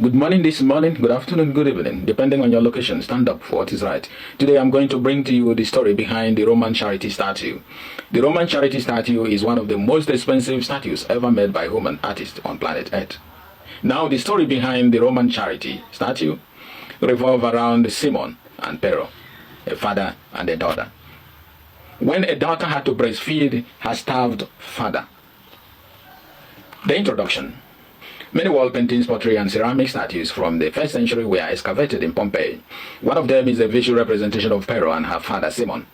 Good morning this morning, good afternoon, good evening, depending on your location. Stand up for what is right. Today I'm going to bring to you the story behind the Roman charity statue. The Roman charity statue is one of the most expensive statues ever made by human artists on planet Earth. Now the story behind the Roman charity statue revolves around Cimon and Pero, a father and a daughter. When a daughter had to breastfeed her starved father. The introduction. Many wall paintings, pottery, and ceramic statues from the 1st century were excavated in Pompeii. One of them is a visual representation of Pero and her father Cimon.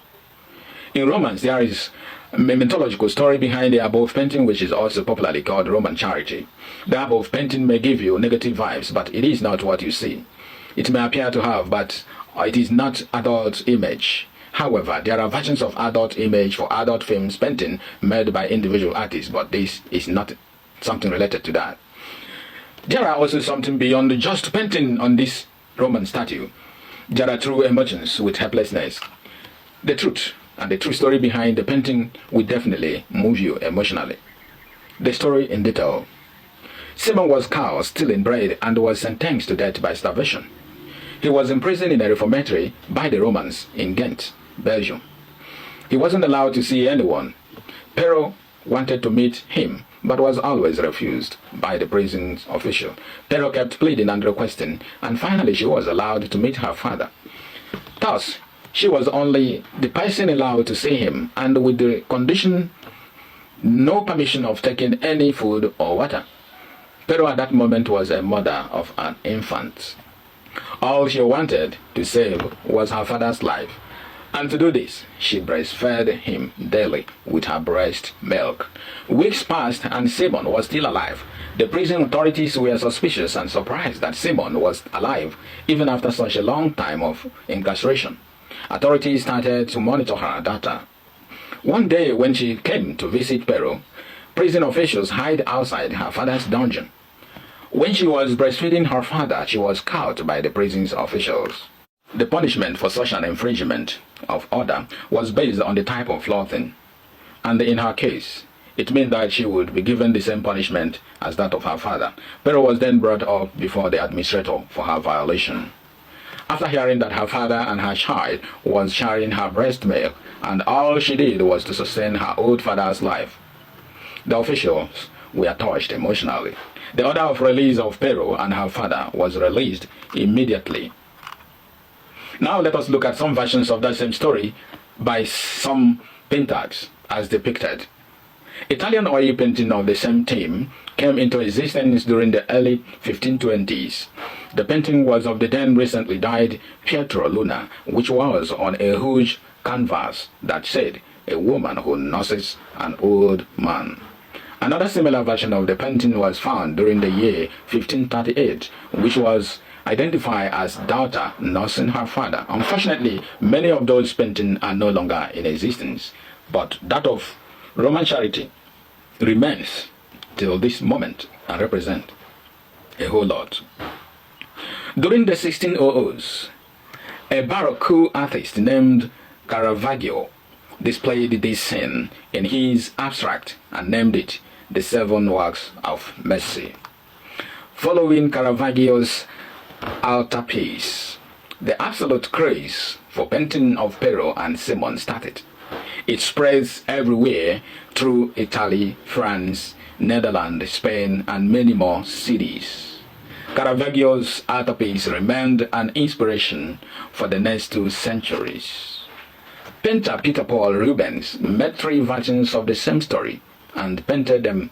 In Romance, there is a mythological story behind the above painting, which is also popularly called Roman charity. The above painting may give you negative vibes, but it is not what you see. It may appear to have, but it is not adult image. However, there are versions of adult image for adult films painting made by individual artists, but this is not something related to that. There are also something beyond just painting on this Roman statue. There are true emotions with helplessness. The truth and the true story behind the painting will definitely move you emotionally. The story in detail. Cimon was caught stealing bread and was sentenced to death by starvation. He was imprisoned in a reformatory by the Romans in Ghent, Belgium. He wasn't allowed to see anyone. Pero wanted to meet him, but was always refused by the prison official. Pero kept pleading and requesting, and finally she was allowed to meet her father. Thus, she was only the person allowed to see him, and with the condition no permission of taking any food or water. Pero at that moment was a mother of an infant. All she wanted to save was her father's life. And to do this, she breastfed him daily with her breast milk. Weeks passed and Cimon was still alive. The prison authorities were suspicious and surprised that Cimon was alive even after such a long time of incarceration. Authorities started to monitor her data. One day when she came to visit Pero, prison officials hid outside her father's dungeon. When she was breastfeeding her father, she was caught by the prison's officials. The punishment for such an infringement of order was based on the type of clothing, and in her case, it meant that she would be given the same punishment as that of her father. Pero was then brought up before the administrator for her violation. After hearing that her father and her child was sharing her breast milk, and all she did was to sustain her old father's life, the officials were touched emotionally. The order of release of Pero and her father was released immediately. Now let us look at some versions of that same story by some painters as depicted. Italian oil painting of the same theme came into existence during the early 1520s. The painting was of the then recently died Pietro Luna, which was on a huge canvas that said, "A woman who nurses an old man." Another similar version of the painting was found during the year 1538, which was identified as daughter nursing her father. Unfortunately, many of those paintings are no longer in existence, but that of Roman charity remains till this moment and represent a whole lot. During the 1600s, a Baroque artist named Caravaggio displayed this scene in his abstract and named it the Seven Works of Mercy. Following Caravaggio's altarpiece, the absolute craze for painting of Pero and Cimon started. It spreads everywhere through Italy, France, Netherlands, Spain, and many more cities. Caravaggio's altarpiece remained an inspiration for the next 2 centuries. Painter Peter Paul Rubens made 3 versions of the same story and painted them,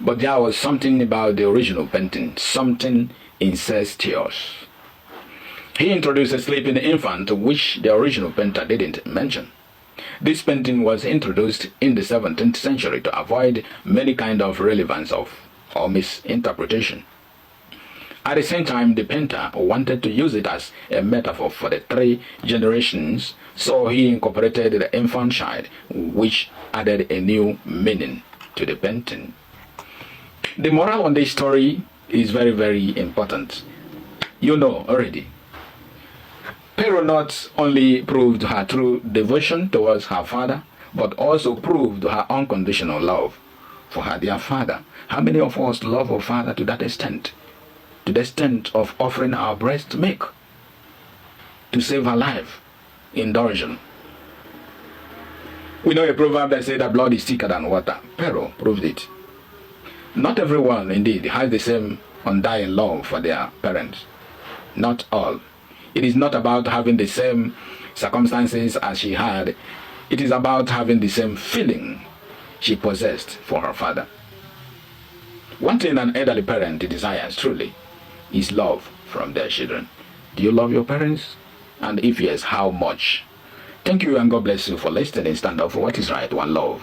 but there was something about the original painting, something incestuous. He introduced a sleeping infant, which the original painter didn't mention. This painting was introduced in the 17th century to avoid many kinds of relevance or misinterpretation. At the same time, the painter wanted to use it as a metaphor for the 3 generations, so he incorporated the infant child, which added a new meaning to the painting. The moral on this story is very, very important. You know already. Pero not only proved her true devotion towards her father, but also proved her unconditional love for her dear father. How many of us love our father to that extent? to the extent of offering our breast milk to save her life in derision. We know a proverb that says that blood is thicker than water. Pero proved it. Not everyone, indeed, has the same undying love for their parents. Not all. It is not about having the same circumstances as she had. It is about having the same feeling she possessed for her father. One thing an elderly parent desires truly is love from their children. Do you love your parents? And if yes, how much? Thank you and God bless you for listening. Stand up for what is right, one love.